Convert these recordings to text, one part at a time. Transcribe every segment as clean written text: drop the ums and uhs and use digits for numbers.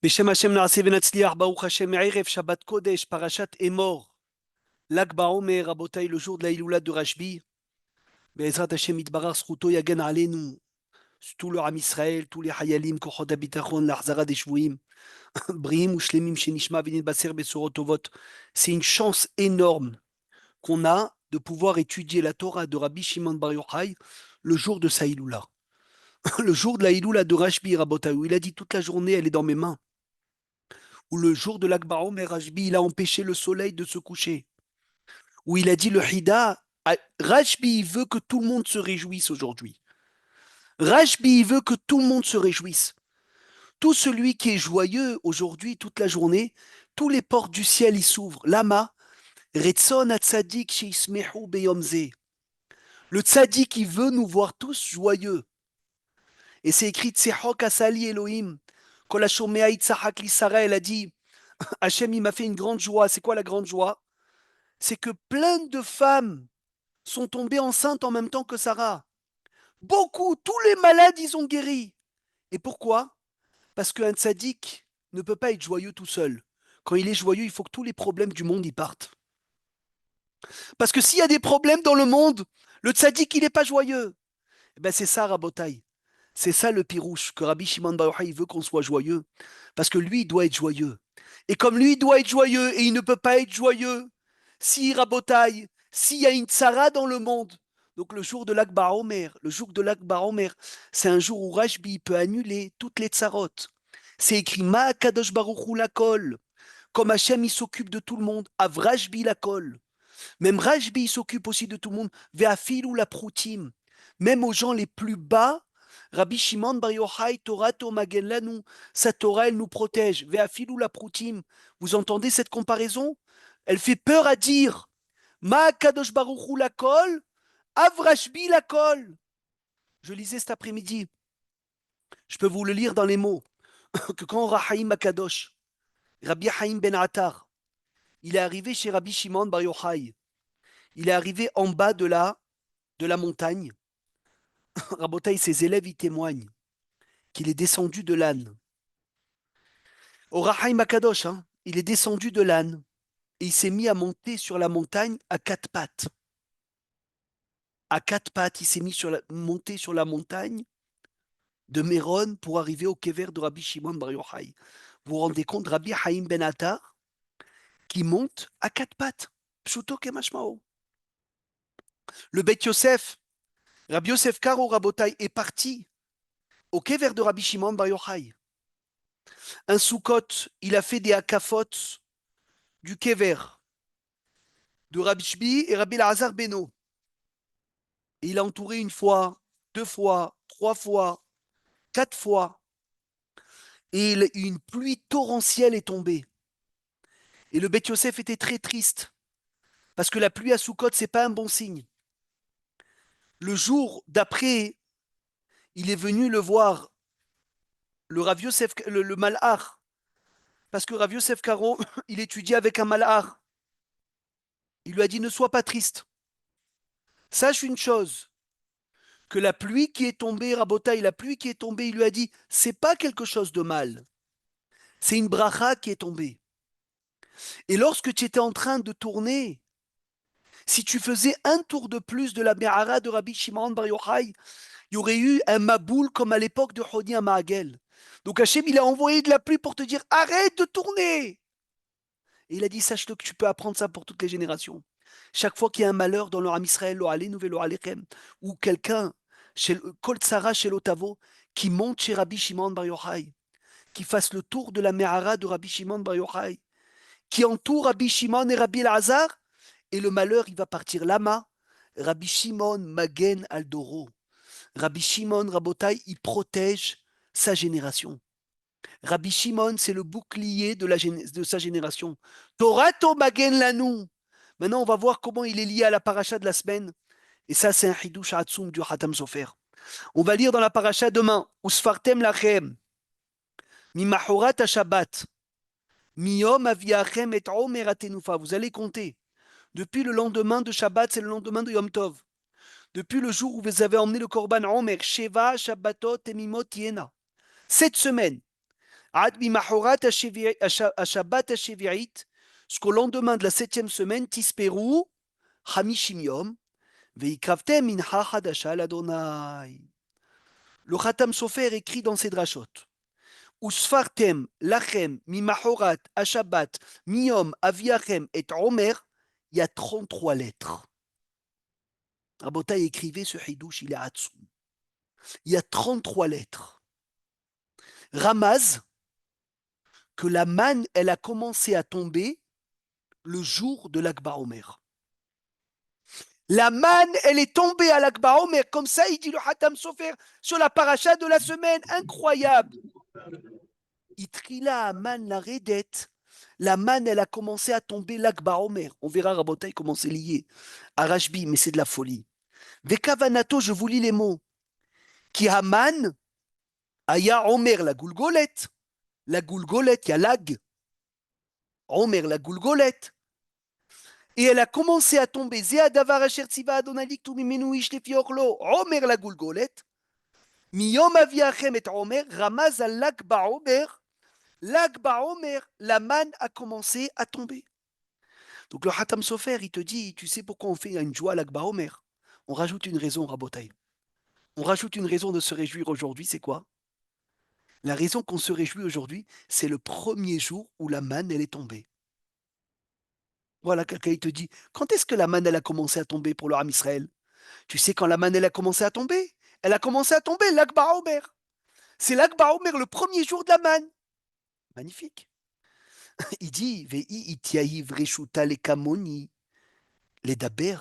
Beshem Hashem Naaseh Venatzliach, Baruch Hashem, Erev Shabbat Kodesh, Parashat Emor, Lag Baomer, Rabotai, le jour de la Iloula de Rashbi, Be'ezrat Hashem Itbarar, Sruto Yagen Alenu, tout le Ram Israël, tous les Hayalim, Kochot Abitachon, l'Achzara des Shvuim, Brihim ou Shlemim, Shenishma, Venit Baser, Besorotovot. C'est une chance énorme qu'on a de pouvoir étudier la Torah de Rabbi Shimon Bar Yochai le jour de sa Iloula. Le jour de la Iloula de Rashbi, Rabotai, où il a dit toute la journée, elle est dans mes mains. Où le jour de l'Akba Omer, Rashbi, il a empêché le soleil de se coucher. Où il a dit le Hida, Rashbi, il veut que tout le monde se réjouisse aujourd'hui. Rashbi, il veut que tout le monde se réjouisse. Tout celui qui est joyeux aujourd'hui, toute la journée, tous les portes du ciel y s'ouvrent. Lama, Retson Atzadik Sheismehu Beyomze. Le Tzadik, il veut nous voir tous joyeux. Et c'est écrit Tsehok Asali Elohim. Kolashomea Itzahak Lisara, elle a dit Hachem, il m'a fait une grande joie. C'est quoi la grande joie? C'est que plein de femmes sont tombées enceintes en même temps que Sarah. Beaucoup, tous les malades, ils ont guéri. Et pourquoi? Parce qu'un tzaddik ne peut pas être joyeux tout seul. Quand il est joyeux, il faut que tous les problèmes du monde y partent. Parce que s'il y a des problèmes dans le monde, le tzaddik, il n'est pas joyeux. Eh ben c'est ça, Rabotai. C'est ça le pirouche, que Rabbi Shimon Bar Yochai veut qu'on soit joyeux. Parce que lui, il doit être joyeux. Et comme lui, il doit être joyeux et il ne peut pas être joyeux, si Rabotai, s'il y a une tsara dans le monde, donc le jour de l'Akba Omer, le jour de l'Akba Omer, c'est un jour où Rashbi peut annuler toutes les tsarot. C'est écrit Ma Kadosh Baruch Hu la kol. Comme Hachem, il s'occupe de tout le monde, Av Rashbi la kol. Même Rashbi, il s'occupe aussi de tout le monde, Ve'afil ou la proutim. Même aux gens les plus bas, Rabbi Shimon Bar Yochai, Torah Magen Lanu, sa Torah, elle nous protège. Ve'afil ou la proutim. Vous entendez cette comparaison? Elle fait peur à dire. Ma Kadosh Baruch Hu la kol, Av Rashbi la kol. Je lisais cet après-midi. Je peux vous le lire dans les mots. Que quand Rahaim Akadosh, Rabbi Haïm Ben Attar, il est arrivé chez Rabbi Shimon Bar Yochai. Il est arrivé en bas de la montagne. Rabotai, ses élèves, y témoignent qu'il est descendu de l'âne. Au Rahaim Akadosh, il est descendu de l'âne et il s'est mis à monter sur la montagne à quatre pattes. À quatre pattes, il s'est mis monter sur la montagne de Méron pour arriver au kever de Rabbi Shimon Bar Yochai. Vous vous rendez compte, Rabbi Haïm Ben Attar, qui monte à quatre pattes. Pshuto kemashmao. Le Beth Yosef, Rabbi Yosef Karo Rabotai est parti au kever de Rabbi Shimon Bar Yochai. Un Sukkot, il a fait des hakafot du kever de Rabbi Shbi et Rabbi Lazar Beno. Et il a entouré une fois, deux fois, trois fois, quatre fois. Et une pluie torrentielle est tombée. Et le Beth Yosef était très triste. Parce que la pluie à Sukkot, c'est pas un bon signe. Le jour d'après, il est venu le voir, le Rav Yosef, le Malach. Parce que Rav Yosef Karo, il étudiait avec un Malach. Il lui a dit, ne sois pas triste. Sache une chose, que la pluie qui est tombée, Rabotaï, la pluie qui est tombée, il lui a dit, c'est pas quelque chose de mal. C'est une bracha qui est tombée. Et lorsque tu étais en train de tourner, si tu faisais un tour de plus de la Me'ara de Rabbi Shimon Bar Yochai, il y aurait eu un maboul comme à l'époque de Choni Amagel. Donc Hachem, il a envoyé de la pluie pour te dire, arrête de tourner. Et il a dit, sache-le que tu peux apprendre ça pour toutes les générations. Chaque fois qu'il y a un malheur dans le Ram Israël, ou quelqu'un, chez Kol Tsara chez l'Otavo, qui monte chez Rabbi Shimon Bar Yochai, qui fasse le tour de la Me'ara de Rabbi Shimon Bar Yochai, qui entoure Rabbi Shimon et Rabbi Elazar, et le malheur, il va partir. Lama, Rabbi Shimon Magen Aldoro. Rabbi Shimon, Rabotai, il protège sa génération. Rabbi Shimon, c'est le bouclier de sa génération. Torato Magen Lanu. Maintenant, on va voir comment il est lié à la paracha de la semaine. Et ça, c'est un Hidush Hatzum du Hatam Sofer. On va lire dans la paracha demain. Usfartem lachem. Mimahorat Shabbat. Miyom aviachem et omer atenufa. Vous allez compter. Depuis le lendemain de Shabbat, c'est le lendemain de Yom Tov. Depuis le jour où vous avez emmené le Korban Omer, Sheva, Shabbatot et Mimot Yena. cette semaine, Ad mimahorat Shabbat Hashevi'it, jusqu'au lendemain de la 7e semaine, Tisperu, Hamishim Yom, Veikravtem mincha hadasha l'Adonai. Le Khatam Sofer écrit dans ses drachot. Usfartem lachem mimahorat Shabbat miyom aviachem et Omer, il y a 33 lettres. Rabotai écrivait ce hidouche, il est Hatsoum. Il y a 33 lettres. Ramaz, que la manne, elle a commencé à tomber le jour de l'Akba Omer. La manne, elle est tombée à l'Akba Omer, comme ça, il dit le Hatam Sofer sur la paracha de la semaine. Incroyable. Itrila man la redette. La manne, elle a commencé à tomber l'Akba Omer. On verra Rabotai comment c'est lié à Rashbi, mais c'est de la folie. Vekavanato, je vous lis les mots. Ki Haman, Aya Omer la goulgolette. La goulgolette, il y a lag. Omer la goulgolette. Et elle a commencé à tomber. Zéa davar asher tziva adonalik tu mimenu ish lefi orlo. Omer la goulgolette. Miyom aviachem et Omer, ramaz al lag ba Omer. Lag ba Omer, la manne a commencé à tomber. Donc le Hatam Sofer, il te dit, tu sais pourquoi on fait une joie à lag ba Omer? On rajoute une raison, Rabotai. On rajoute une raison de se réjouir aujourd'hui, c'est quoi? La raison qu'on se réjouit aujourd'hui, c'est le premier jour où la manne, elle est tombée. Voilà, quelqu'un te dit, quand est-ce que la manne, elle a commencé à tomber pour le Ham Israël? Tu sais quand la manne, elle a commencé à tomber? Elle a commencé à tomber, l'Akba Omer. C'est l'Akba Omer, le premier jour de la manne. Magnifique. Il dit, Vei itiahi vreshuta le kamoni, les daber,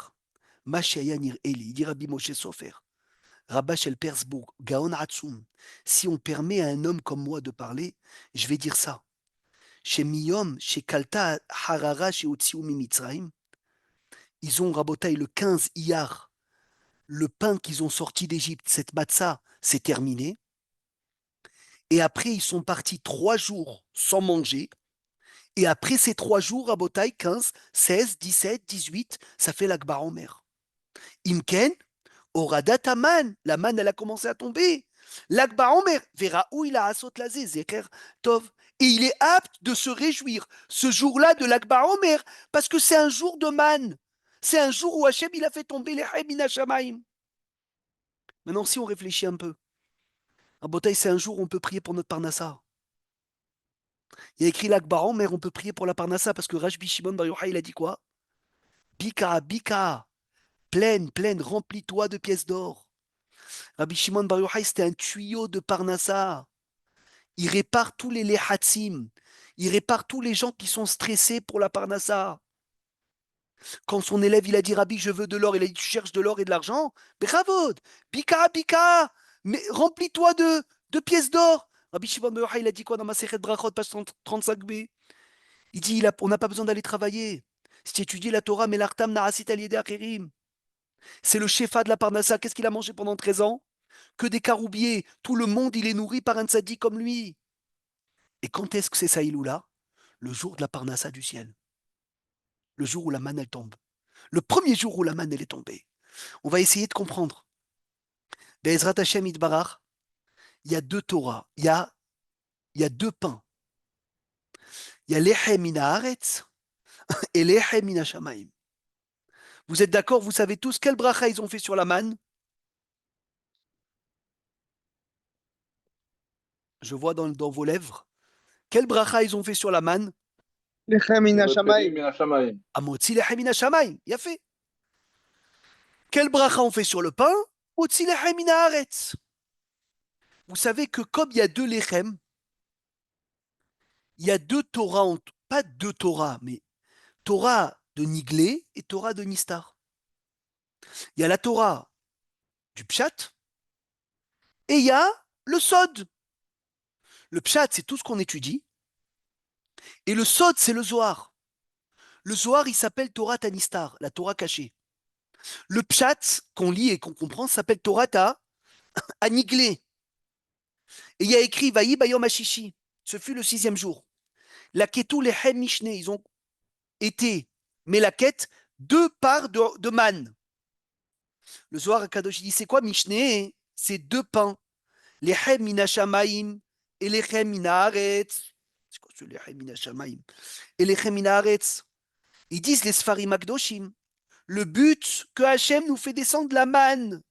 mashayanir eli. Il dit Rabbi Moshe Sofer, Rabash el Persbourg, Gaon Hatsum. Si on permet à un homme comme moi de parler, je vais dire ça. Chez Miyom, chez Kalta, Harara, chez Otsioumi Mitzraim, ils ont rabotaille le 15 Iyar, le pain qu'ils ont sorti d'Égypte, cette matzah, c'est terminé. Et après, ils sont partis 3 jours sans manger. Et après ces 3 jours, rabotaille 15, 16, 17, 18, ça fait l'Akbar Omer. Imken, Orada Taman, la manne, elle a commencé à tomber. L'Akbar Omer, verra où il a asot lazé, Zeker Tov. Et il est apte de se réjouir ce jour-là de l'Akbar Omer, parce que c'est un jour de manne. C'est un jour où Hachem, il a fait tomber les Haïmina Shamaim. Maintenant, si on réfléchit un peu, Rabotai, c'est un jour où on peut prier pour notre Parnassa. Il y a écrit l'Akbar Omer, on peut prier pour la Parnassa, parce que Rashbi Shimon Bar Yochai, il a dit quoi? Bika, Bika, pleine, pleine, remplis-toi de pièces d'or. Rabbi Shimon Bar Yochai, c'était un tuyau de Parnassa. Il répare tous les lehatzim. Il répare tous les gens qui sont stressés pour la Parnassa. Quand son élève, il a dit, Rabbi, je veux de l'or, il a dit, tu cherches de l'or et de l'argent? Bravod, Bika, Bika, mais remplis-toi de pièces d'or. Rabbi Shimon Bar Yochai, il a dit quoi dans ma Sechet Brachot, page 35b? Il dit, on n'a pas besoin d'aller travailler. Si tu étudies la Torah, mais l'artam narasit aliédé acherim. C'est le shefa de la Parnassa. Qu'est-ce qu'il a mangé pendant 13 ans? Que des caroubiers. Tout le monde, il est nourri par un tzaddik comme lui. Et quand est-ce que c'est ça, Iloula? Le jour de la Parnassa du ciel. Le jour où la manne, elle tombe. Le premier jour où la manne, elle est tombée. On va essayer de comprendre. Be'ezrat Hashem Itbarach, il y a 2 Torahs. Il y a 2 pains. Il y a l'Echem mina haaretz et l'Echem mina shamaim. Vous êtes d'accord? Vous savez tous quel bracha ils ont fait sur la manne? Je vois dans vos lèvres. Quel bracha ils ont fait sur la manne? Lechem min hashamayim. Amotzi lechem min hashamayim. Il a fait. Quel bracha on fait sur le pain? Motzi lechem min haaretz. Vous savez que comme il y a 2 lechem, il y a 2 Torahs, pas 2 Torahs, mais Torah de Niglé et Torah de Nistar. Il y a la Torah du Pshat et il y a le Sod. Le Pshat, c'est tout ce qu'on étudie. Et le Sod, c'est le Zohar. Le Zohar, il s'appelle Torah Tanistar, la Torah cachée. Le Pshat, qu'on lit et qu'on comprend, s'appelle Torah Ta Aniglé. Et il y a écrit Vaï Bayom Hashishi. Ce fut le 6e jour. La Ketou Lechem Mishné, ils ont été, mais la quête, 2 parts de manne. Le Zohar Kadosh dit c'est quoi Mishné? C'est 2 pains. Lechem Minashamaim Elechem min haaretz. C'est quoi ce lechem min hashamayim? Elechem min haaretz. Ils disent les Sfarim Akdoshim. Le but que Hachem nous fait descendre la manne,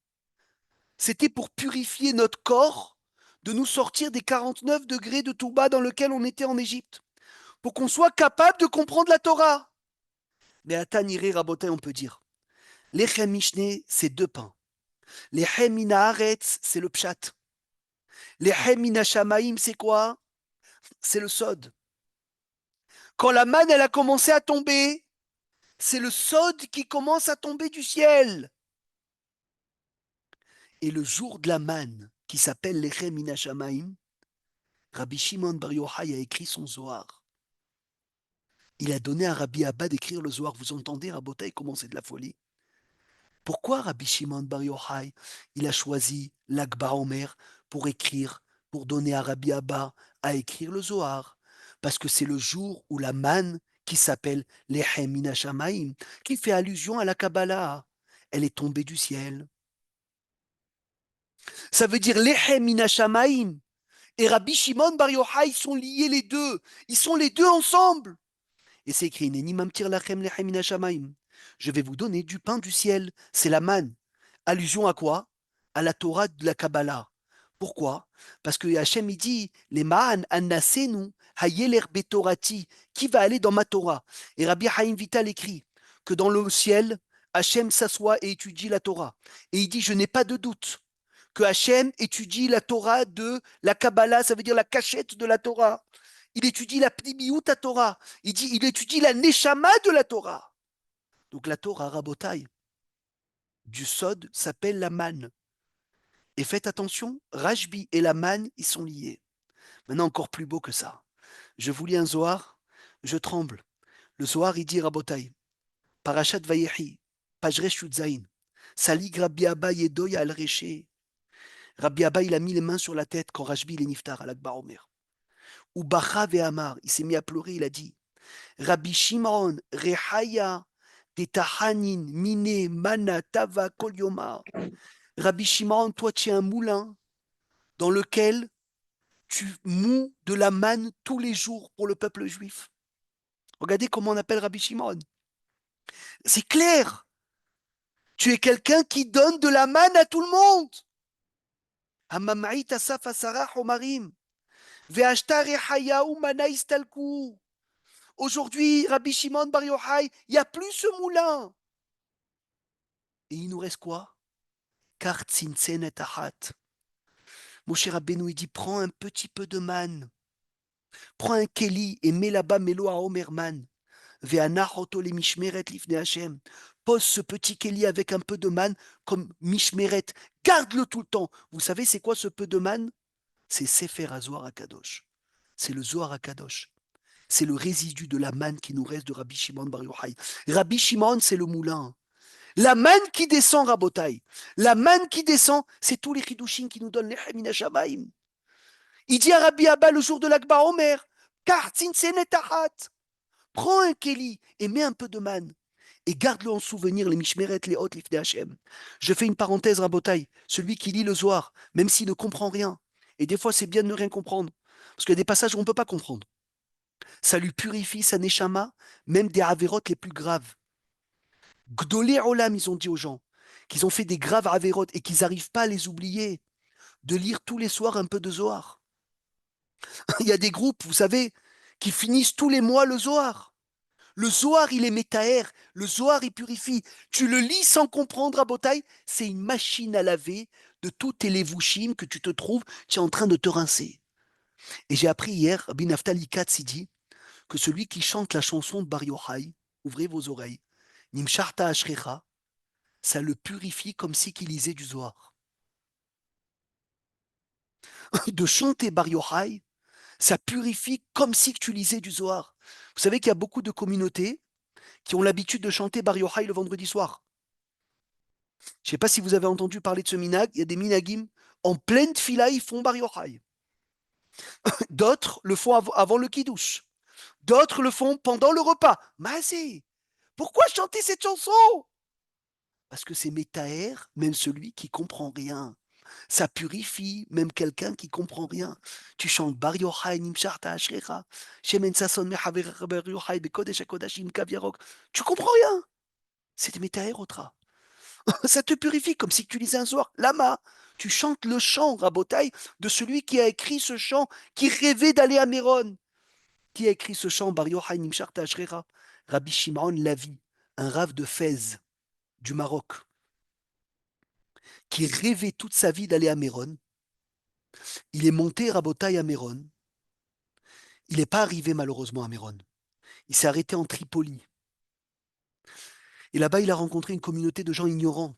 c'était pour purifier notre corps, de nous sortir des 49 degrés de Touba dans lequel on était en Égypte, pour qu'on soit capable de comprendre la Torah. Mais à Taniré Rabotai, on peut dire, l'Echem Mishné, c'est 2 pains. L'Echem min haaretz, c'est le pshat. L'Echem min hashamaim, c'est quoi? C'est le sod. Quand la manne, elle a commencé à tomber, c'est le sod qui commence à tomber du ciel. Et le jour de la manne, qui s'appelle l'Echem min hashamaim, Rabbi Shimon Bar Yochai a écrit son Zohar. Il a donné à Rabbi Abba d'écrire le Zohar. Vous entendez, Rabotai, comment c'est de la folie? Pourquoi Rabbi Shimon Bar Yochai, il a choisi Lag BaOmer pour écrire, pour donner à Rabbi Abba à écrire le Zohar? Parce que c'est le jour où la manne, qui s'appelle l'Echem min hashamaim, qui fait allusion à la Kabbalah, elle est tombée du ciel. Ça veut dire l'Echem min hashamaim et Rabbi Shimon Bar Yochai sont liés les deux. Ils sont les deux ensemble. Et c'est écrit, Neni mamtir lachem lechem min hashamaim. Je vais vous donner du pain du ciel. C'est la manne. Allusion à quoi? À la Torah de la Kabbalah. Pourquoi? Parce que Hachem il dit, les ma'an annasenu hayeler betorati, qui va aller dans ma Torah? Et Rabbi Haïm Vital écrit que dans le ciel, Hachem s'assoit et étudie la Torah. Et il dit, je n'ai pas de doute que Hachem étudie la Torah de la Kabbalah, ça veut dire la cachette de la Torah. Il étudie la Pnimiut à Torah. Il étudie la Neshama de la Torah. Donc la Torah, Rabotai, du Sod s'appelle la manne. Et faites attention, Rashbi et la manne, ils sont liés. Maintenant, encore plus beau que ça. Je vous lis un Zohar, je tremble. Le Zohar, il dit Rabotai, Parashat Vayehi, page Resh Yudzaïn, Salig Rabbi Abba Yedoya al Reché. Rabbi Abba, il a mis les mains sur la tête quand Rashbi il est niftar à l'Akbar Omer. Ou Bacha Ve'amar, il s'est mis à pleurer, il a dit Rabbi Shimon, Rehaya, Tetahanin, Mine, Mana, Tava, Kolyoma. Rabbi Shimon, toi tu es un moulin dans lequel tu mous de la manne tous les jours pour le peuple juif. Regardez comment on appelle Rabbi Shimon. C'est clair. Tu es quelqu'un qui donne de la manne à tout le monde. Hamamaït asaf asara homarim. Ve'ashta rehaya ou mana istalku. Aujourd'hui, Rabbi Shimon Bar Yochai, il n'y a plus ce moulin. Et il nous reste quoi? Kartzinsen et ahat. Moshe Rabbeinu, il dit, prends un petit peu de manne. Prends un keli et mets là-bas, mets-le à Omerman. Ve'anachoto le mishmeret lifne Hashem. Pose ce petit keli avec un peu de manne comme mishmeret. Garde-le tout le temps. Vous savez, c'est quoi ce peu de manne? C'est Sefer HaZohar HaKadosh. C'est le Zohar HaKadosh. C'est le résidu de la manne qui nous reste de Rabbi Shimon Bar Yochai. Rabbi Shimon, c'est le moulin. La manne qui descend, Rabotai. La manne qui descend, c'est tous les chidushim qui nous donnent les Lechem min hashamaim. Il dit à Rabbi Abba le jour de l'Akba Omer, prends un keli et mets un peu de manne et garde-le en souvenir, les mishmeret, les hot, lifnei Hashem. Je fais une parenthèse, Rabotai. Celui qui lit le Zohar, même s'il ne comprend rien, et des fois c'est bien de ne rien comprendre, parce qu'il y a des passages où on ne peut pas comprendre. Ça lui purifie sa neshama, même des avérotes les plus graves. Gdolé Olam, ils ont dit aux gens qu'ils ont fait des graves avérotes et qu'ils n'arrivent pas à les oublier, de lire tous les soirs un peu de Zohar. Il y a des groupes, vous savez, qui finissent tous les mois le Zohar. Le Zohar, il est métaère, le Zohar, il purifie. Tu le lis sans comprendre à Botaï, c'est une machine à laver de tous tes levushim que tu te trouves, tu es en train de te rincer. Et j'ai appris hier, Rabbi Naftali Katz, il dit que celui qui chante la chanson de Bar Yochai, ouvrez vos oreilles, Nimsharta Ashrecha, ça le purifie comme si qu'il lisait du Zohar. De chanter Bar Yochai, ça purifie comme si tu lisais du Zohar. Vous savez qu'il y a beaucoup de communautés qui ont l'habitude de chanter Bar Yochai le vendredi soir. Je ne sais pas si vous avez entendu parler de ce minag, il y a des minagim, en pleine tfila, ils font Bar Yochai. D'autres le font avant le kiddush. D'autres le font pendant le repas. Mazé, pourquoi chanter cette chanson? Parce que c'est métaère, même celui qui comprend rien. Ça purifie même quelqu'un qui comprend rien. Tu chantes Bar Yochai Nimsharta Ashrecha, Shemen Sasson Mechaverecha Bar Yochai Bekodesh HaKodashim Kav Yarok. Tu comprends rien. C'est des métaérotra. Ça te purifie comme si tu lisais un soir. Lama, tu chantes le chant, Rabotai, de celui qui a écrit ce chant, qui rêvait d'aller à Méron. Qui a écrit ce chant, Bar Yochai Nimsharta Ashrecha? Rabbi Shimon Lavi, un rave de Fès du Maroc, qui rêvait toute sa vie d'aller à Méron. Il est monté Rabotai à Méron. Il n'est pas arrivé malheureusement à Méron. Il s'est arrêté en Tripoli. Et là-bas, il a rencontré une communauté de gens ignorants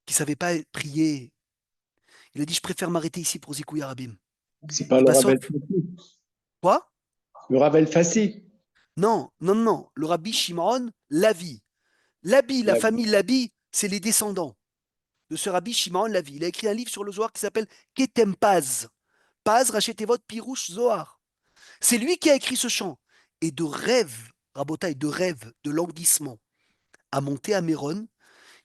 qui ne savaient pas prier. Il a dit, je préfère m'arrêter ici pour Zikouya Rabim. C'est pas Il le passe Rav El-Fassi. quoi? Le Rav El-Fassi. Non, non, non. Le Rabbi Shimon, Lavi. Labi, la famille Labi, c'est les descendants de ce Rabbi Shimon Lavi. Il a écrit un livre sur le Zohar qui s'appelle Ketem Paz. Paz, rachetez votre pirouche Zohar. C'est lui qui a écrit ce chant. Et de rêve, Rabotai, de rêve, de languissement, à monter à Méron,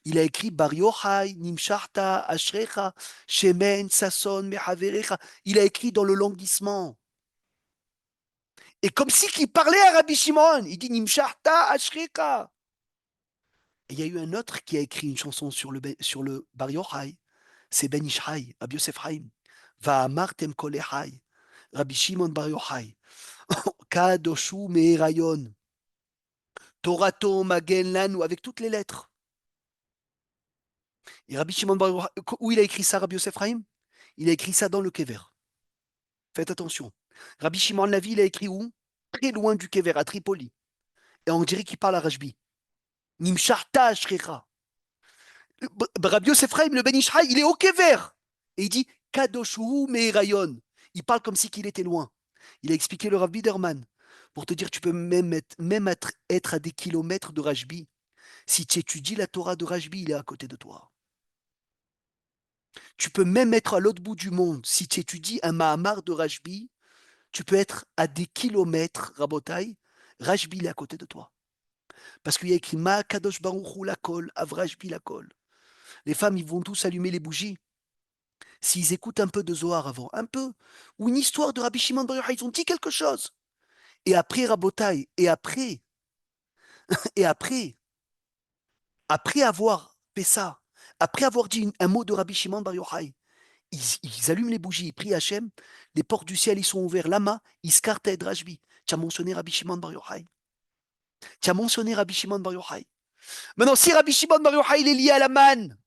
il a écrit Bar Yochai, Nimsharta, Ashrecha, Shemen, Sasson, Mehaverecha. Il a écrit dans le languissement. Et comme si qu'il parlait à Rabbi Shimon, il dit Nimsharta, Ashrecha. Et il y a eu un autre qui a écrit une chanson sur le Bar Yochai. C'est Ben Ishai, Rabbi Yosef Chaim. Va'amartem kol Echai. Rabbi Shimon Bar Yochai. Kadoshu Me'erayon. Torato Magen Lanu, avec toutes les lettres. Et Rabbi Shimon Bar Yochai, où il a écrit ça, Rabbi Yosef Chaim? Il a écrit ça dans le Kever. Faites attention. Rabbi Shimon Lavi, il a écrit où? Très loin du Kever, à Tripoli. Et on dirait qu'il parle à Rajbi. Nimsharta Ashrecha. Rabbi Yosef Chaim, le Ben Ishai, il est au Kever. Et il dit Kadoshu Me'erayon. Il parle comme si qu'il était loin. Il a expliqué le Rav Biderman. Pour te dire, tu peux être à des kilomètres de Rajbi. Si tu étudies la Torah de Rajbi, il est à côté de toi. Tu peux même être à l'autre bout du monde. Si tu étudies un Mahamar de Rajbi, tu peux être à des kilomètres, Rabotai. Rajbi, il est à côté de toi. Parce qu'il y a écrit Ma Kadosh Baruch Hu la kol, Avrajbi la kol. Les femmes, ils vont tous allumer les bougies. S'ils écoutent un peu de Zohar avant, un peu, ou une histoire de Rabbi Shimon Bar Yochai, ils ont dit quelque chose. Et après Rabotai, et après avoir fait ça, après avoir dit un mot de Rabbi Shimon Bar Yochai, ils allument les bougies, ils prient Hachem, les portes du ciel, ils sont ouverts. Lama, Iskarta et Rajbi. Tu as mentionné Rabbi Shimon Bar Yochai. Tu as mentionné Rabbi Shimon Bar Yochai. Maintenant, si Rabbi Shimon Bar Yochai il est lié à la manne,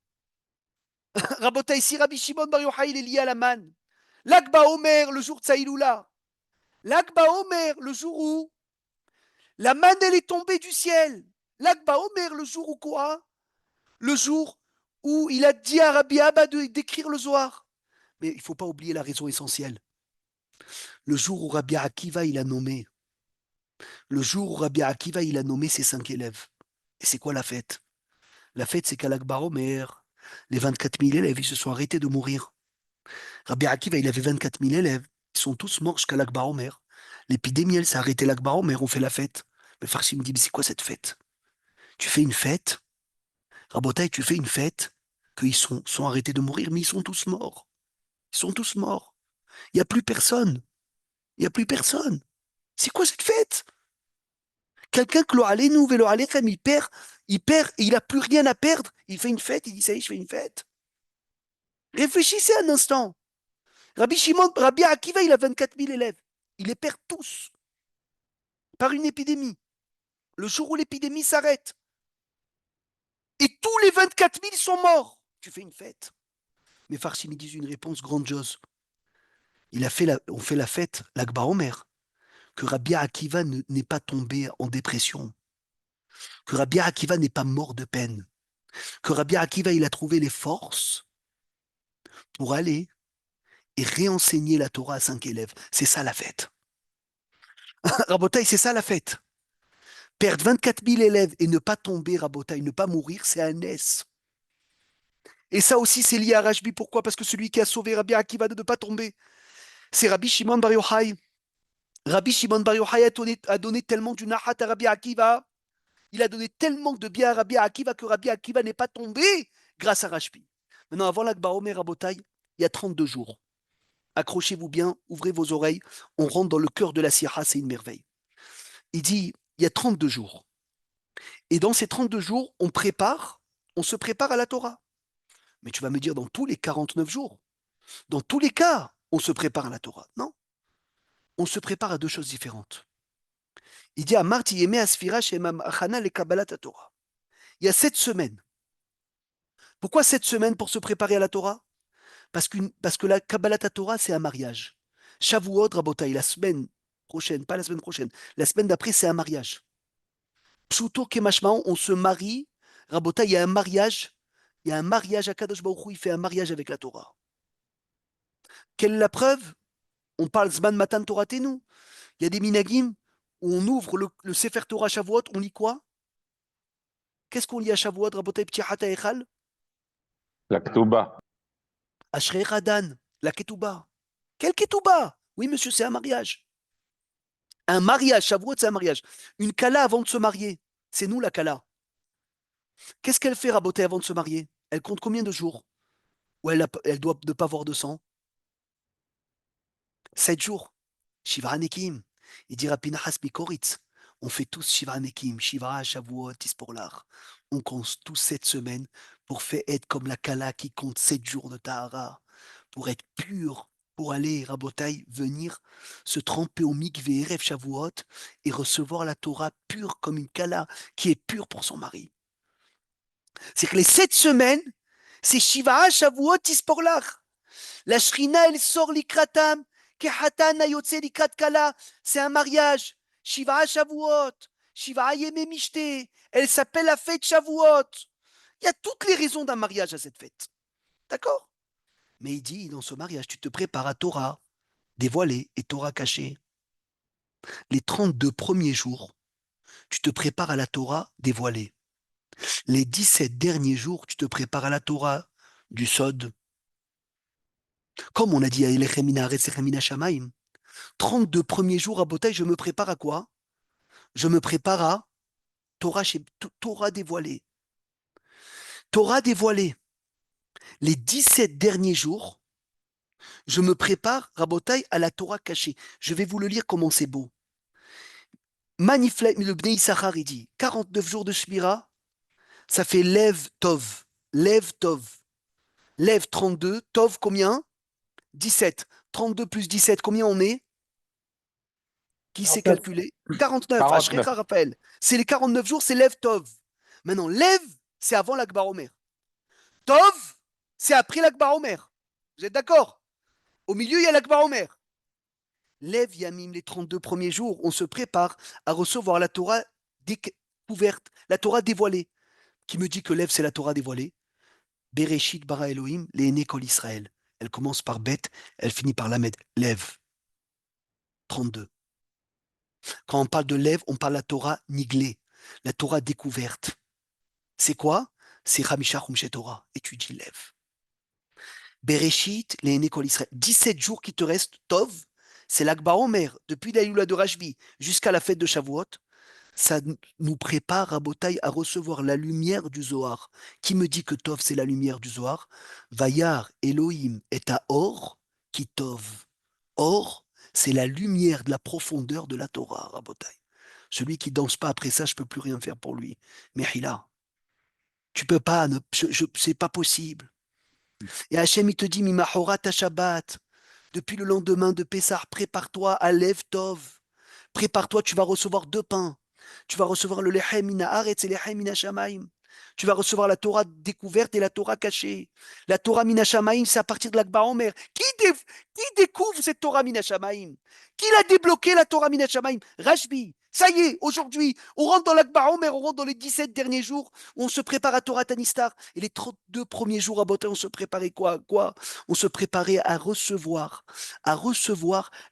Rabotai, si Rabbi Shimon Bar Yochai il est lié à la manne, l'Akba Omer, le jour de Saïloula, l'Akba Omer, le jour où la manne elle est tombée du ciel, l'Akba Omer, le jour où quoi? Le jour où il a dit à Rabbi Abba d'écrire le Zohar. Mais il ne faut pas oublier la raison essentielle. Le jour où Rabbi Akiva il a nommé, le jour où Rabbi Akiva il a nommé ses 5 élèves. Et c'est quoi la fête? La fête, c'est qu'à l'Akbar Omer, les 24 000 élèves, ils se sont arrêtés de mourir. Rabbi Akiva, il avait 24 000 élèves. Ils sont tous morts jusqu'à l'Akbar Omer. L'épidémie, elle s'est arrêtée l'Akbar Omer, on fait la fête. Mais Farsi me dit, mais c'est quoi cette fête? Tu fais une fête, Rabotai, tu fais une fête, qu'ils sont arrêtés de mourir, mais ils sont tous morts. Ils sont tous morts. Il n'y a plus personne. Il n'y a plus personne. C'est quoi cette fête? Quelqu'un que l'O'alenu, Velo Alechem, il perd et il n'a plus rien à perdre. Il fait une fête, il dit, ça y est, je fais une fête. Réfléchissez un instant. Rabbi Akiva, il a 24 000 élèves. Il les perd tous par une épidémie. Le jour où l'épidémie s'arrête. Et tous les 24 000 sont morts. Tu fais une fête. Mais Farsi me dit une réponse grandiose. On fait la fête, l'Akbar Omer, que Rabbi Akiva n'est pas tombé en dépression, que Rabbi Akiva n'est pas mort de peine, que Rabbi Akiva il a trouvé les forces pour aller et réenseigner la Torah à 5 élèves. C'est ça la fête. Rabotaï, c'est ça la fête. Perdre 24 000 élèves et ne pas tomber, Rabotaï, ne pas mourir, c'est un S. Et ça aussi, c'est lié à Rajbi. Pourquoi? Parce que celui qui a sauvé Rabbi Akiva de ne pas tomber, c'est Rabbi Shimon Bar Yochai. Rabbi Shimon Bar Yochai a donné tellement du nahat à Rabbi Akiva. Il a donné tellement de bien à Rabbi Akiva que Rabbi Akiva n'est pas tombé grâce à Rajbi. Maintenant, avant l'Akba Omer Rabotai, il y a 32 jours. Accrochez-vous bien, ouvrez vos oreilles, on rentre dans le cœur de la Sierra, c'est une merveille. Il dit, il y a 32 jours. Et dans ces 32 jours, on se prépare à la Torah. Mais tu vas me dire, dans tous les 49 jours, dans tous les cas, on se prépare à la Torah. Non, on se prépare à deux choses différentes. Il dit à Marti Yemé Asfira Shemam Achana le Kabbalat Torah. Il y a 7 semaines. Pourquoi 7 semaines pour se préparer à la Torah? Parce que la Kabbalat Torah, c'est un mariage. Shavuot, Rabotai, la semaine prochaine, pas la semaine prochaine, la semaine d'après, c'est un mariage. Pshuto Kemashmao, on se marie. Rabotai, il y a un mariage. Il y a un mariage à Kadosh Baruch Hu, il fait un mariage avec la Torah. Quelle est la preuve? On parle Zman Matan Torah Tenu. Il y a des minagim où on ouvre le Sefer Torah Shavuot, on lit quoi? Qu'est-ce qu'on lit à Shavuot, Rabotai Ptihat Echal? La Ktouba. Ashrei Radan, la Ketouba. Quelle Ketouba? Oui, monsieur, c'est un mariage. Un mariage, Shavuot, c'est un mariage. Une Kala avant de se marier, c'est nous la Kala. Qu'est-ce qu'elle fait, Rabotai, avant de se marier? Elle compte combien de jours où elle doit ne pas voir de sang? 7 jours. Shiva Nekim. Il dira Pinachas Mikoritz. On fait tous Shiva Nekim, Shiva, Shavuot, Tisporlar. On compte tous 7 semaines pour faire être comme la Kala qui compte 7 jours de Tahara, pour être pur, pour aller, Rabotai, venir se tremper au mikvé Erev Shavuot et recevoir la Torah pure comme une Kala qui est pure pour son mari. C'est que les 7 semaines, c'est Shiva, Shavuot, Tisporlar. La Shrina, elle sort l'ikratam. Kehatan ayotse likrat kala. C'est un mariage. Shiva Shavuot. Shiva Yeme Mishte. Elle s'appelle la fête Shavuot. Il y a toutes les raisons d'un mariage à cette fête. D'accord? Mais il dit, dans ce mariage, tu te prépares à Torah dévoilée et Torah cachée. Les 32 premiers jours, tu te prépares à la Torah dévoilée. Les 17 derniers jours, tu te prépares à la Torah du Sod. Comme on a dit à Elechem Haaretz Echem Shamaim, 32 premiers jours à Botaï, je me prépare à quoi? Je me prépare à Torah dévoilée. Torah dévoilée. Les 17 derniers jours, je me prépare, Rabotai, à la Torah cachée. Je vais vous le lire comment c'est beau. Magnifique, le Bnei Issachar, il dit 49 jours de Shmira, ça fait Lev Tov. Lev Tov. Lev 32, Tov combien? 17. 32 plus 17, combien on est? Qui sait 49. calculer? 49. 49. Ashrecha Raphaël. C'est les 49 jours, c'est Lev Tov. Maintenant, Lev, c'est avant l'Akbar Omer. Tov, c'est après l'Akbar Omer. Vous êtes d'accord? Au milieu, il y a l'Akbar Omer. Lev Yamim, les 32 premiers jours, on se prépare à recevoir la Torah découverte, la Torah dévoilée. Qui me dit que Lev, c'est la Torah dévoilée? Bereshit bara Elohim, les Kol Israël. Elle commence par Bet, elle finit par Lamed. Lev. 32. Quand on parle de Lev, on parle de la Torah niglée, la Torah découverte. C'est quoi? C'est Hamisha Humshe Torah. Étudie Lev. Bereshit, les Kol Israël. 17 jours qui te restent, Tov, c'est l'Akba Omer, depuis la Yula de Rashbi jusqu'à la fête de Shavuot. Ça nous prépare à Botaï à recevoir la lumière du Zohar. Qui me dit que Tov, c'est la lumière du Zohar? Vayar Elohim est à Or, qui Tov. Or, c'est la lumière de la profondeur de la Torah, Rabotai. Celui qui danse pas après ça, je peux plus rien faire pour lui. Mais Hila, tu peux pas, c'est pas possible. Et Hachem, il te dit, Mimahorat à Shabbat, depuis le lendemain de Pessah, prépare-toi à Lev Tov. Prépare-toi, tu vas recevoir 2 pains. Tu vas recevoir le Lechem mina Haaretz et Lechem mina Shamaim. Tu vas recevoir la Torah découverte et la Torah cachée. La Torah mina Shamaim, c'est à partir de l'Akba Omer. Qui découvre cette Torah mina Shamaim? Qui l'a débloqué, la Torah mina Shamaim? Rashbi. Ça y est, aujourd'hui, on rentre dans l'Akba Omer, on rentre dans les 17 derniers jours où on se prépare à Torah Tanistar. Et les 32 premiers jours à Botin, on se préparait quoi? On se préparait à recevoir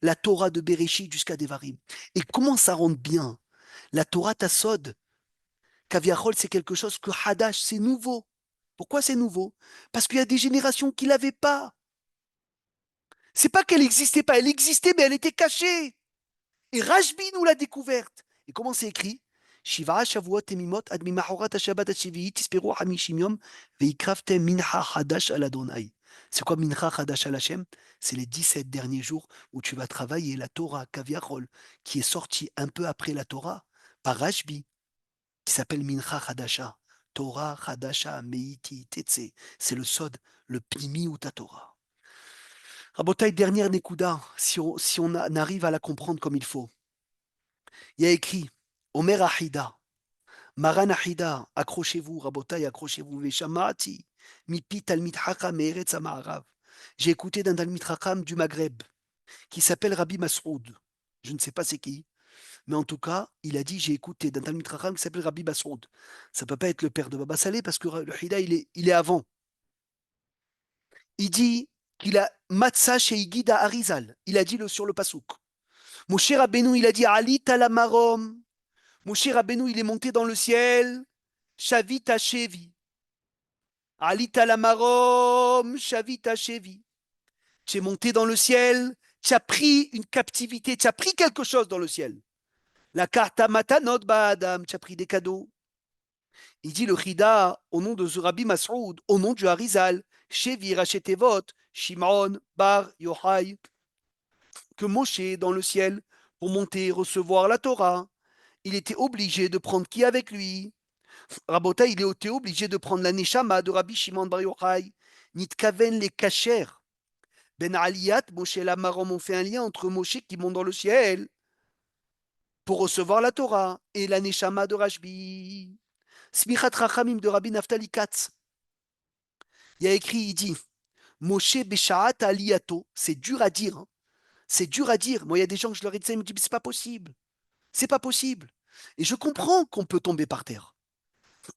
la Torah de Bereshit jusqu'à Devarim. Et comment ça rentre bien? La Torah Tassod, Kaviachol, c'est quelque chose que Hadash, c'est nouveau. Pourquoi c'est nouveau? Parce qu'il y a des générations qui ne l'avaient pas. C'est pas qu'elle n'existait pas, elle existait, mais elle était cachée. Et Rashbi nous l'a découverte. Et comment c'est écrit? Shiva Shavuot Emimot Ad Mimahorat Shabbat Shiviit Tisperu Hamishim Yom Veikravtem Minha Hadash Al Adonai. C'est quoi Mincha Chadash al Hashem? C'est les 17 derniers jours où tu vas travailler la Torah, Kaviachol, qui est sortie un peu après la Torah, par Rashbi, qui s'appelle Mincha Chadasha. Torah Chadasha Meiti Tetse. C'est le Sod, le Pnimi ou ta Torah. Rabotai, dernière Nekuda, si on arrive à la comprendre comme il faut. Il y a écrit Omer Ahida, Maran Ahida, accrochez-vous, Rabotai, accrochez-vous, Veshamati, Mipi Talmid Hakam Eretz Amarav. J'ai écouté d'un Talmid Hakam du Maghreb qui s'appelle Rabbi Masroud. Je ne sais pas c'est qui, mais en tout cas, il a dit j'ai écouté d'un Talmid Hakam qui s'appelle Rabbi Masroud. Ça ne peut pas être le père de Baba Saleh parce que le Hida, il est avant. Il dit qu'il a Matzah chez Igida Arizal. Il a dit sur le Pasouk. Moshe Rabbeinu, il a dit Ali Talamarom. Moshe Rabbeinu, il est monté dans le ciel. Shavita Shevi. Ali Talamarom, Shavita Shevi. Tu es monté dans le ciel, tu as pris une captivité, tu as pris quelque chose dans le ciel. La karta matanot ba'adam, tu as pris des cadeaux. Il dit le Chida, au nom de Rabbi Masroud, au nom du Harizal, Shevi Rachetevot, Shimon, Bar, Yochai, que Moshe, dans le ciel, pour monter et recevoir la Torah, il était obligé de prendre qui avec lui? Rabota, il était obligé de prendre la Neshama de Rabbi Shimon Bar Yochai, Nitkaven les Kacher. Ben Aliyat, Moshe et la Marom ont fait un lien entre Moshe qui monte dans le ciel pour recevoir la Torah et la Neshama de Rashbi. Smichat Rachamim de Rabbi Naftali Katz. Il y a écrit, il dit Moshe Beshaat Aliyato. C'est dur à dire. Hein. C'est dur à dire. Moi, il y a des gens que je leur ai dit ça, ils me disent c'est pas possible. C'est pas possible. Et je comprends qu'on peut tomber par terre.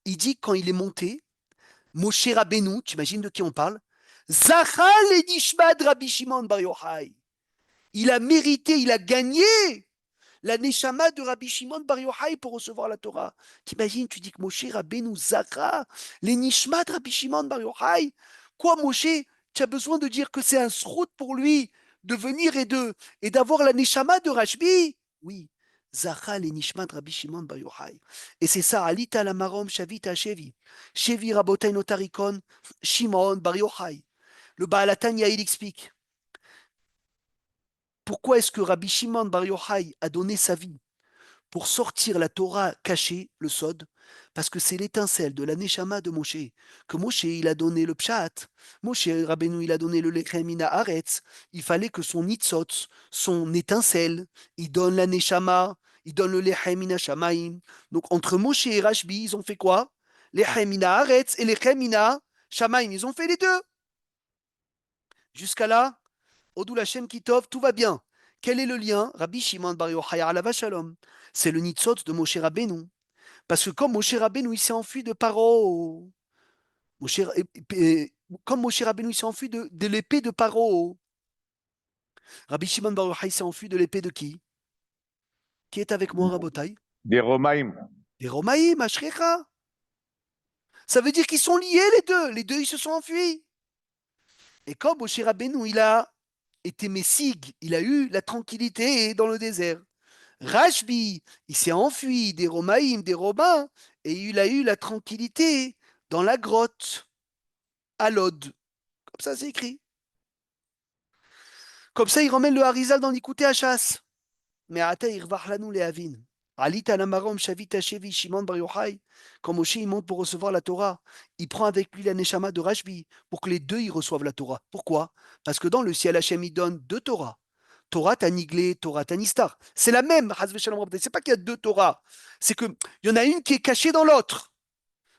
Il dit quand il est monté, Moshe Rabbeinu, tu imagines de qui on parle? Zachal et Nishmad Rabbi Shimon Bar Yochai. Il a mérité, il a gagné la Neshama de Rabbi Shimon Bar Yochai pour recevoir la Torah. T'imagines, tu dis que Moshe Rabbeinu Zachar, les Nishma de Rabbi Shimon Bar Yochai. Quoi, Moshe, tu as besoin de dire que c'est un srout pour lui de venir et d'avoir la Neshama de Rashbi? Oui. Zachal et Nishma de Rabbi Shimon Bar Yochai. Et c'est ça, Alita la Marom, Shavita Shevi. Shevi Rabotai Notarikon, Shimon Bar Yochai. Le Baal HaTanya, il explique. Pourquoi est-ce que Rabbi Shimon Bar Yochai a donné sa vie pour sortir la Torah cachée, le Sod? Parce que c'est l'étincelle de la Neshama de Moshe. Que Moshe, il a donné le Pshat. Moshe Rabbeinu, il a donné le Lechem Mina Haaretz. Il fallait que son Nitzot, son étincelle, il donne la Neshama, il donne le Lechem Mina Shamaim. Donc entre Moshe et Rashbi, ils ont fait quoi? Lechem Mina Haaretz et Lechem Mina Shamaim. Ils ont fait les deux. Jusqu'à là, Odul Hashem Kitov, tout va bien. Quel est le lien? Rabbi Shimon Bar Yochai Alava Shalom. C'est le Nitzot de Moshe Rabbeinu. Parce que comme Moshe Rabbeinu il s'est enfui de Paro, comme Moshe Rabbeinu il s'est enfui de l'épée de Paro, Rabbi Shimon Bar Yochai s'est enfui de l'épée de qui? Qui est avec moi, Rabotai? Des Romaïm. Des Romaïm, Ashrecha. Ça veut dire qu'ils sont liés les deux. Les deux, ils se sont enfuis. Et comme Moshe Rabbeinu, il a été Messig, il a eu la tranquillité dans le désert. Rashbi, il s'est enfui des Romaïm, des Romains, et il a eu la tranquillité dans la grotte, à Lod. Comme ça, c'est écrit. Comme ça, il ramène le Harizal dans l'Ikouté à chasse. Mais à il lanou les Avin. Alita Namarom Shavita Shevi Shimon Bar Yochai. Quand Moshe il monte pour recevoir la Torah, il prend avec lui la Neshama de Rashbi pour que les deux ils reçoivent la Torah. Pourquoi? Parce que dans le ciel, Hachem il donne deux Torahs. Torah Taniglé, Torah Tanistar. C'est la même, c'est pas qu'il y a deux Torahs. C'est qu'il y en a une qui est cachée dans l'autre.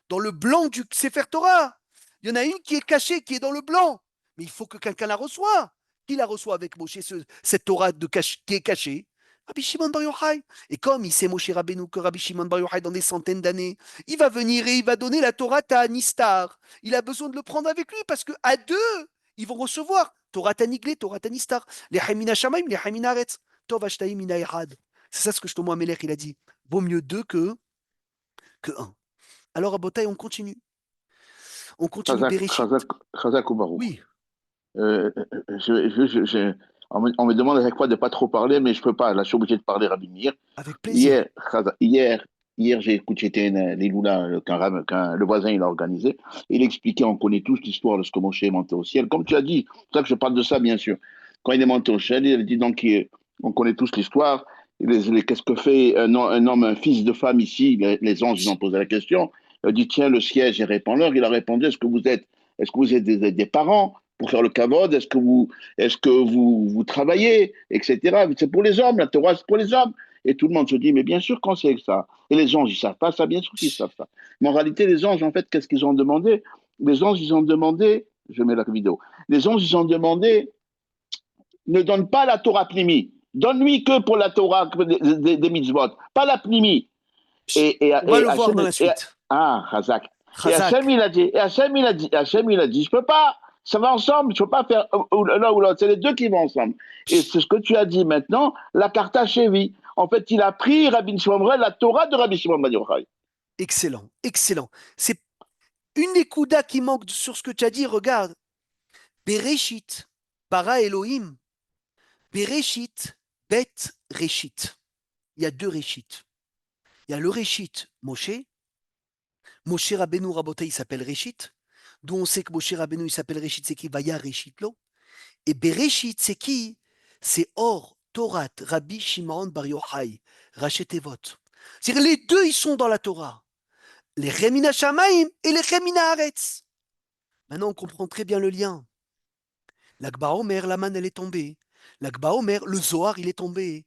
Dans le blanc du Sefer Torah. Il y en a une qui est cachée, qui est dans le blanc. Mais il faut que quelqu'un la reçoive. Qui la reçoit avec Moshe, cette Torah qui est cachée? Rabbi Shimon Bar Yochai. Et comme il sait Moshe Rabbeinu que Rabbi Shimon Bar Yochai dans des centaines d'années, il va venir et il va donner la Torah à Nistar. Il a besoin de le prendre avec lui parce qu'à deux, ils vont recevoir Torah Taniglé, Torah Tanistar, les Hamina Shamaim, les Hamina Aretz, Tov Ashtaim Mina Echad. C'est ça ce que Shlomo Amelech il a dit. Vaut mieux deux que un. Alors à Botaï, on continue. On continue. Chazak ou Baruch. Oui. On me demande à chaque fois de ne pas trop parler, mais je ne peux pas. Là, je suis obligé de parler, Rabbi Meir. Avec plaisir. Hier, Hier, j'ai écouté les Lula, le voisin il a organisé. Il expliquait, on connaît tous l'histoire de ce que Moshe est monté au ciel. Comme tu as dit, c'est pour ça que je parle de ça, bien sûr. Quand il est monté au ciel, il a dit donc, on connaît tous l'histoire. Qu'est-ce que fait un homme, un fils de femme ici? Les anges, ils ont posé la question. Il a dit, tiens, le siège et réponds-leur. Il a répondu, est-ce que vous êtes des parents pour faire le kavod? Est-ce que vous travaillez, etc. C'est pour les hommes, la Torah, c'est pour les hommes. Et tout le monde se dit, mais bien sûr qu'on sait ça. Et les anges, ils savent pas ça, bien sûr qu'ils savent ça. Mais en réalité, les anges, en fait, qu'est-ce qu'ils ont demandé? Les anges, ils ont demandé, je mets la vidéo, les anges, ils ont demandé, ne donne pas la Torah plimi. Donne-lui que pour la Torah des mitzvot, pas la plimi. On va le voir dans la suite. Chazak. Et Chazak. Hachem, il a dit, je peux pas. Ça va ensemble, je ne peux pas faire l'un ou l'autre. C'est les deux qui vont ensemble. Et c'est ce que tu as dit maintenant, la Karta Chevi. En fait, il a pris Rabbi Shimon la Torah de Rabbi Shimon Bar Yochai. Excellent, excellent. C'est une écouda qui manque sur ce que tu as dit. Regarde. Bereshit, para Elohim. Bereshit, bet Reshit. Il y a deux Reshit. Il y a le Reshit, Moshe. Moshe Rabbeinu Rabotai, il s'appelle Reshit. D'où on sait que Moshe Rabbeinu, il s'appelle Reshit, c'est qui? Vaya Reshit lo. Et Bereshit, c'est qui? C'est Or, Torat, Rabbi Shimon Bar Yochai, Rachetevot. C'est-à-dire les deux, ils sont dans la Torah. Les Remina Shamaim et les Remina Haaretz. Maintenant, on comprend très bien le lien. L'Akba Omer, la manne, elle est tombée. L'Akba Omer, le Zohar, il est tombé.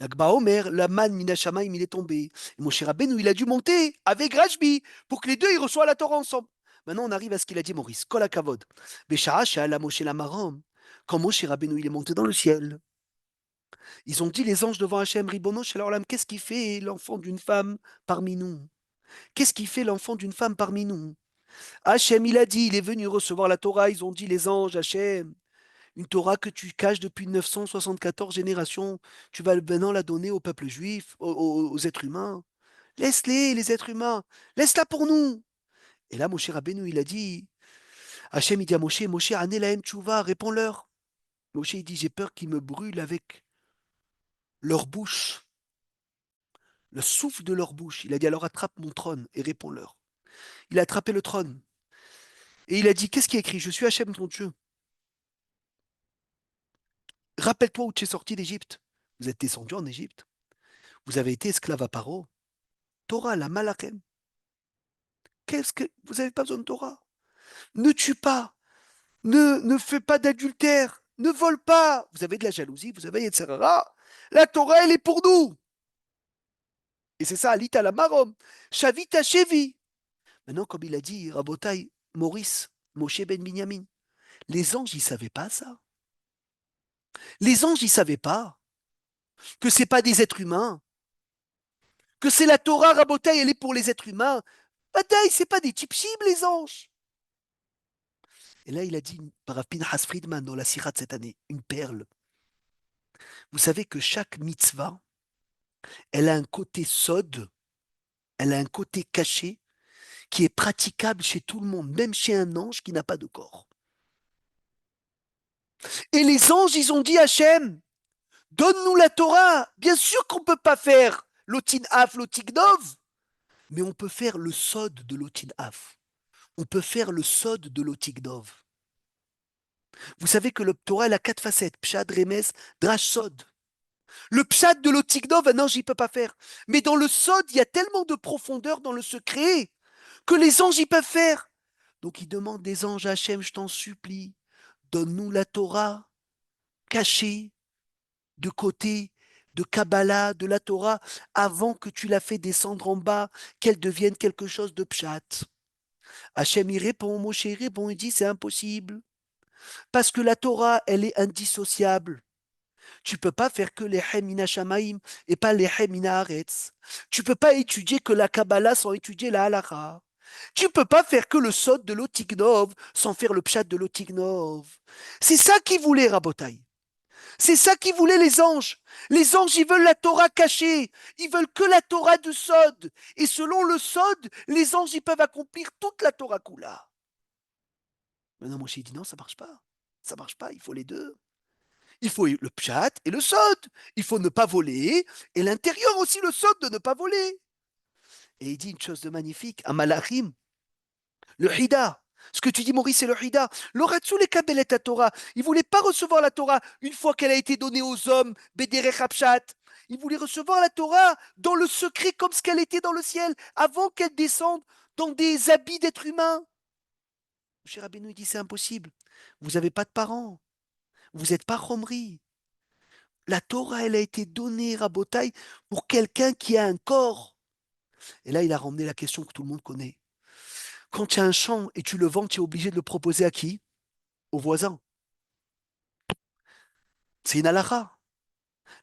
L'Akba Omer, la manne Mina Shamaim, il est tombé. Et Moshe Rabbeinu, il a dû monter avec Rashbi pour que les deux, ils reçoivent la Torah ensemble. Maintenant, on arrive à ce qu'il a dit Maurice. Kol HaKavod. Besha'a she'ala Moshe lamaram. Quand Moshe Rabbeinu, il est monté dans le ciel, ils ont dit les anges devant Hachem, Ribono shel Olam, qu'est-ce qui fait l'enfant d'une femme parmi nous? Qu'est-ce qui fait l'enfant d'une femme parmi nous? Hachem, il a dit, il est venu recevoir la Torah, ils ont dit les anges, Hachem, une Torah que tu caches depuis 974 générations, tu vas maintenant la donner au peuple juif, aux êtres humains. Laisse-les, les êtres humains, laisse-la pour nous. Et là, Moshe Rabbeinu, il a dit, Hachem, il dit à Moshe, Moshe, Ané lahem tchouva, réponds-leur. Moshe, il dit, j'ai peur qu'ils me brûlent avec leur bouche, le souffle de leur bouche. Il a dit, alors attrape mon trône et réponds-leur. Il a attrapé le trône. Et il a dit, qu'est-ce qui est écrit? Je suis Hachem, ton Dieu. Rappelle-toi où tu es sorti d'Égypte. Vous êtes descendu en Égypte. Vous avez été esclave à Paro. Torah, la malachem. Qu'est-ce que vous n'avez pas besoin de Torah? Ne tue pas, ne fais pas d'adultère, ne vole pas. Vous avez de la jalousie, vous avez etc. La Torah, elle est pour nous. Et c'est ça, Alita la Marom, Shavita Shevi. Maintenant, comme il a dit, Rabotai, Maurice, Moshe ben Binyamin, les anges, ils ne savaient pas ça. Les anges, ils ne savaient pas que ce n'est pas des êtres humains, que c'est la Torah, Rabotai, elle est pour les êtres humains. Bataille, ce n'est pas des types cibles, les anges. Et là, il a dit, par Rav Pinchas Friedman, dans la Sirah de cette année, une perle. Vous savez que chaque mitzvah, elle a un côté sod, elle a un côté caché, qui est praticable chez tout le monde, même chez un ange qui n'a pas de corps. Et les anges, ils ont dit à Hachem, donne-nous la Torah. Bien sûr qu'on ne peut pas faire l'otin af, l'otignov, mais on peut faire le sod de l'otin af. On peut faire le sod de l'otignov. Vous savez que le Torah, elle a 4 facettes. Pshad, Remez, Drash, Sod. Le pshad de l'otignov, un ange, il ne peut pas faire. Mais dans le sod, il y a tellement de profondeur dans le secret que les anges, ils peuvent faire. Donc, ils demandent des anges à Hachem, je t'en supplie, donne-nous la Torah cachée de côté de Kabbalah, de la Torah, avant que tu la fais descendre en bas, qu'elle devienne quelque chose de pshat. Hachem, il répond, Moshe, il répond, il dit, c'est impossible. Parce que la Torah, elle est indissociable. Tu ne peux pas faire que les Hemina Shamaim et pas les Hemina Haaretz. Tu ne peux pas étudier que la Kabbalah sans étudier la Halakha. Tu ne peux pas faire que le Sod de l'Otignov sans faire le Pshat de l'Otignov. C'est ça qu'ils voulaient, Rabotai. C'est ça qu'ils voulaient les anges. Les anges, ils veulent la Torah cachée. Ils veulent que la Torah du Sod. Et selon le Sod, les anges, ils peuvent accomplir toute la Torah Kula. Maintenant, Moshe dit non, ça ne marche pas. Ça ne marche pas, il faut les deux. Il faut le pshat et le sod. Il faut ne pas voler et l'intérieur aussi le sod de ne pas voler. Et il dit une chose de magnifique, un malachim, le Hida. Ce que tu dis, Maurice, c'est le Hida. L'oratsu les kabelet à Torah. Il ne voulait pas recevoir la Torah une fois qu'elle a été donnée aux hommes, Bederech Hapshat. Il voulait recevoir la Torah dans le secret comme ce qu'elle était dans le ciel, avant qu'elle descende dans des habits d'être humain. Moshe Rabbeinu il dit c'est impossible. Vous n'avez pas de parents. Vous n'êtes pas Chomri. La Torah, elle a été donnée, Rabotai, pour quelqu'un qui a un corps. Et là, il a ramené la question que tout le monde connaît. Quand tu as un champ et tu le vends, tu es obligé de le proposer à qui? Au voisin. C'est une halakha.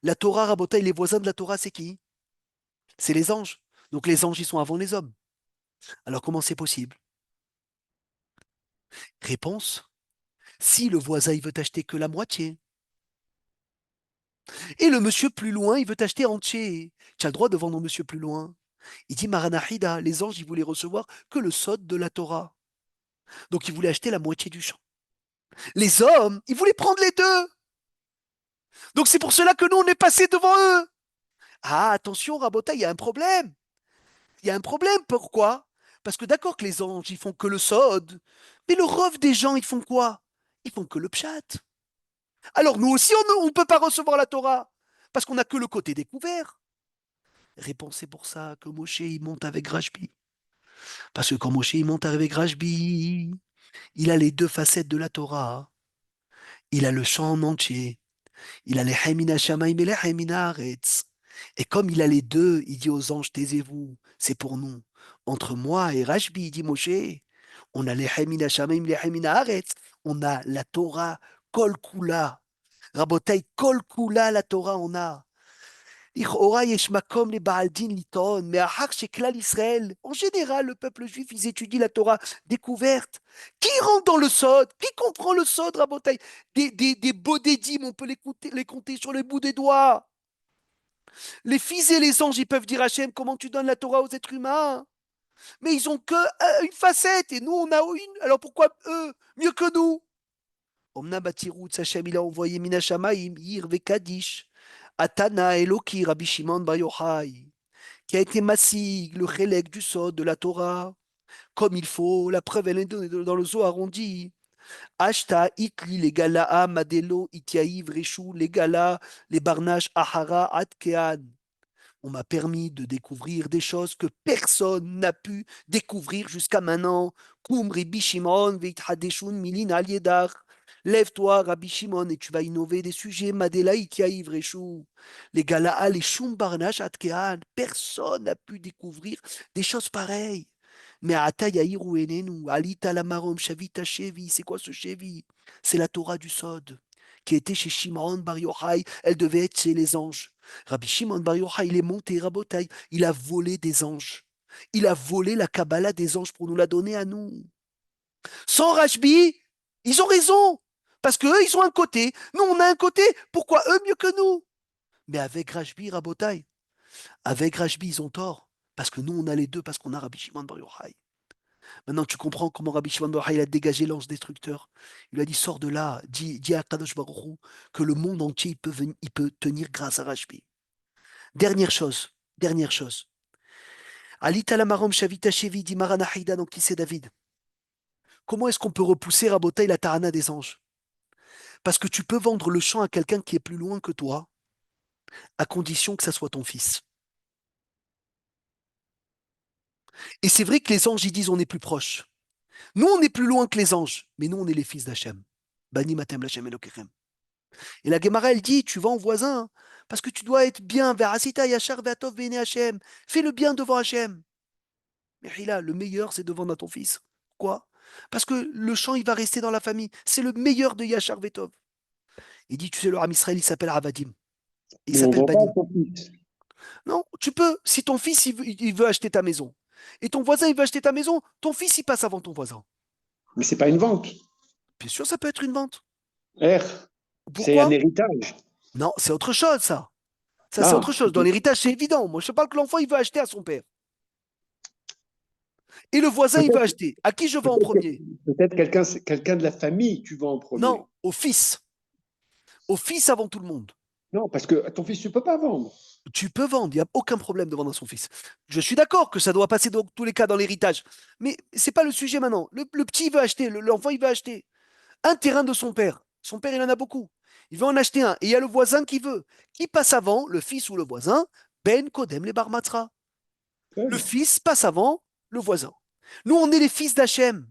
La Torah, Rabotai, les voisins de la Torah, c'est qui? C'est les anges. Donc les anges, ils sont avant les hommes. Alors comment c'est possible? Réponse, si le voisin, il veut t'acheter que la moitié, et le monsieur plus loin, il veut t'acheter entier, tu as le droit de vendre au monsieur plus loin. Il dit Maranahida, les anges, ils voulaient recevoir que le sod de la Torah. Donc ils voulaient acheter la moitié du champ. Les hommes, ils voulaient prendre les deux. Donc c'est pour cela que nous, on est passé devant eux. Ah, attention, Rabota, il y a un problème. Il y a un problème, pourquoi? Parce que d'accord que les anges, ils font que le sod, mais le rov des gens, ils font quoi? Ils font que le pshat. Alors nous aussi, on ne peut pas recevoir la Torah, parce qu'on n'a que le côté découvert. Réponse, c'est pour ça que Moshe, il monte avec Rashbi. Parce que quand Moshe, il monte avec Rashbi, il a les deux facettes de la Torah. Il a le champ en entier. Il a les Hemina Shamaim et les Hemina Haaretz. Et comme il a les deux, il dit aux anges, taisez-vous, c'est pour nous. Entre moi et Rashbi, il dit Moshe, on a les Hemina Shamaim, les Hemina Haaretz. On a la Torah, Kol Kula. Rabotai, Kol Kula, la Torah, on a. לכאורה יש מקום לבעל דין לטעון, מאחר שכלל ישראל, en général, le peuple juif, ils étudient la Torah découverte. Qui rentre dans le sod? Qui comprend le sod, Rabotai? Des bodédim, on peut les compter sur les bouts des doigts. Les fils et les anges, ils peuvent dire Hachem, comment tu donnes la Torah aux êtres humains? Mais ils ont que une facette, et nous, on a une. Alors pourquoi eux, mieux que nous? Omna Batirut, Hachem, il a envoyé Mina Shamaim, Yir Vekadish. Atana Eloki Rabbi Shimon Bar Yochai, qui a été massig, le chélek du sod de la Torah, comme il faut. La preuve, elle est dans le Zohar, on dit Ashta itli les gala madelo itiaïv reshu les gala les barnash ahara atkean. On m'a permis de découvrir des choses que personne n'a pu découvrir jusqu'à maintenant. Kum Rabbi Shimon veithadeshun milin al yedach. Lève-toi, Rabbi Shimon, et tu vas innover des sujets. Madelaï Yaïv Reshu. Les Galaal et Shum Barnash Atkean. Personne n'a pu découvrir des choses pareilles. Mais Ata Yaïr Enenu, Alita Lamarom, Shavita Shevi. C'est quoi ce Shevi? C'est la Torah du Sod, qui était chez Shimon Bar Yochai. Elle devait être chez les anges. Rabbi Shimon Bar Yochai, il est monté, Rabotai. Il a volé des anges. Il a volé la Kabbalah des anges pour nous la donner à nous. Sans Rashbi, ils ont raison. Parce qu'eux, ils ont un côté. Nous, on a un côté. Pourquoi eux mieux que nous? Mais avec Rashbi, Rabotai, avec Rashbi, ils ont tort. Parce que nous, on a les deux, parce qu'on a Rabbi Shimon Bar Yochai. Maintenant, tu comprends comment Rabbi Shimon Bar Yochai a dégagé l'ange destructeur. Il lui a dit, sors de là, dis à Kadosh Baruch Hu que le monde entier, il peut tenir grâce à Rashbi. Dernière chose. Alita Lamarom Shavita Shevi dit Maranahida, donc qui c'est David? Comment est-ce qu'on peut repousser Rabotai la Tarana des anges? Parce que tu peux vendre le champ à quelqu'un qui est plus loin que toi, à condition que ça soit ton fils. Et c'est vrai que les anges, ils disent on est plus proche. Nous, on est plus loin que les anges, mais nous, on est les fils d'Hachem. Bani matem l'Hachem Elokechem. Et la Gemara, elle dit, tu vas en voisin, parce que tu dois être bien, vers Asita Yachar Ve'atov Ve'ene Hachem. Fais le bien devant Hachem. Mais là, le meilleur, c'est de vendre à ton fils. Pourquoi? Parce que le champ, il va rester dans la famille. C'est le meilleur de Yachar Ve'atov. Il dit, tu sais, le Ram Israël, il s'appelle Avadim. Il Mais on s'appelle vend pas Banim. à son fils. Non, tu peux, si ton fils il veut acheter ta maison, et ton voisin il veut acheter ta maison, ton fils il passe avant ton voisin. Mais c'est pas une vente. Bien sûr, ça peut être une vente. R, c'est un Pourquoi? héritage. Non, c'est autre chose, ça. Ça, c'est Ah, autre chose. Dans l'héritage, c'est évident. Moi, je te parle que l'enfant, il veut acheter à son père. Et le voisin, il veut peut-être acheter. À qui je vends en premier? peut-être quelqu'un de la famille, tu vends en premier. Non, au fils. Au fils avant tout le monde. Non, parce que ton fils, tu peux pas vendre. Tu peux vendre, il n'y a aucun problème de vendre à son fils. Je suis d'accord que ça doit passer dans tous les cas dans l'héritage. Mais c'est pas le sujet maintenant. Le petit il veut acheter, l'enfant il veut acheter un terrain de son père. Son père, il en a beaucoup. Il veut en acheter un. Et il y a le voisin qui veut. Qui passe avant, le fils ou le voisin? Ben Kodem les bar Matzra. Le fils passe avant le voisin. Nous, on est les fils d'Hachem.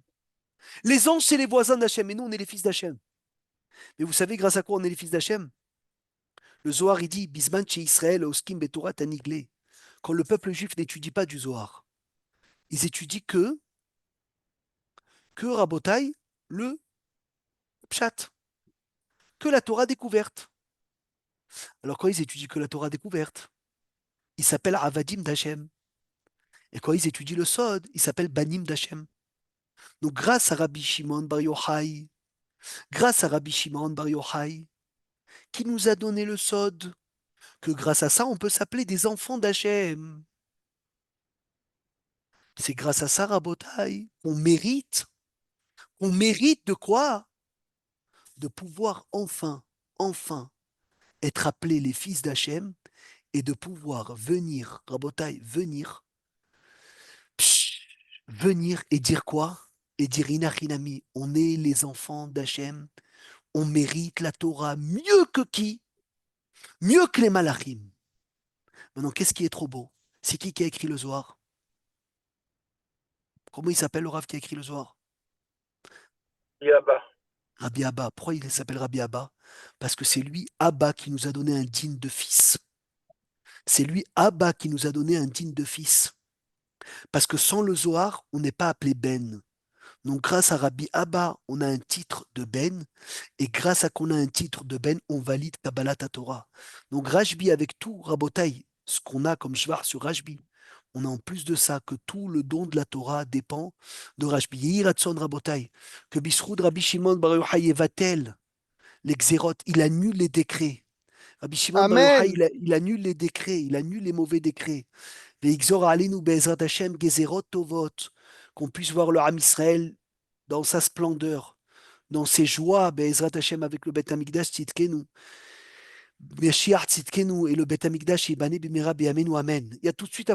Les anges, c'est les voisins d'Hachem. Et nous, on est les fils d'Hachem. Mais vous savez, grâce à quoi on est les fils d'Hachem? Le Zohar, il dit Bisman chez Israël, Oskim Betorah Taniglé. Quand le peuple juif n'étudie pas du Zohar, ils étudient que Rabotai, le Pshat, que la Torah découverte. Alors quand ils étudient que la Torah découverte, ils s'appellent Avadim d'Hachem. Et quand ils étudient le Sod, ils s'appellent Banim d'Hachem. Donc grâce à Rabbi Shimon Bar Yochai, grâce à Rabbi Shimon Bar Yochai, qui nous a donné le Sod, que grâce à ça, on peut s'appeler des enfants d'Hachem. C'est grâce à ça, Rabotai, on mérite de quoi? De pouvoir enfin, être appelés les fils d'Hachem et de pouvoir venir, Rabotai, venir et dire quoi? Et dire Inachinami, on est les enfants d'Hachem, on mérite la Torah mieux que qui? Mieux que les Malachim. Maintenant, qu'est-ce qui est trop beau? C'est qui a écrit le Zohar? Comment il s'appelle le Rav qui a écrit le Zohar? Yaba. Rabbi Abba. Pourquoi il s'appelle Rabbi Abba? Parce que c'est lui, Abba, qui nous a donné un digne de fils. C'est lui, Abba, qui nous a donné un digne de fils. Parce que sans le Zohar, on n'est pas appelé Ben. Donc grâce à Rabbi Abba, on a un titre de Ben, et grâce à qu'on a un titre de Ben, on valide Kabbalat Torah. Donc Rashbi avec tout, Rabotai, ce qu'on a comme shvar sur Rashbi, on a en plus de ça que tout le don de la Torah dépend de Rashbi. Yehiratson Rabotai, que Bisroud Rabbi Shimon Bar Yochai Evatel, les Xérot, il annule les décrets. Rabbi Shimon Bar Yochai, il annule les décrets, il annule les mauvais décrets. Ve'ixor alinu be'ezrat Hashem gezerot tovot, qu'on puisse voir le Ham Israël dans sa splendeur, dans ses joies, be'ezrat Hashem avec le Beth Amikdash tzidkenu, Meshiach tzidkenu et le Beth Amikdash Ibane b'mira b'yameinu amen. Il y a tout de suite à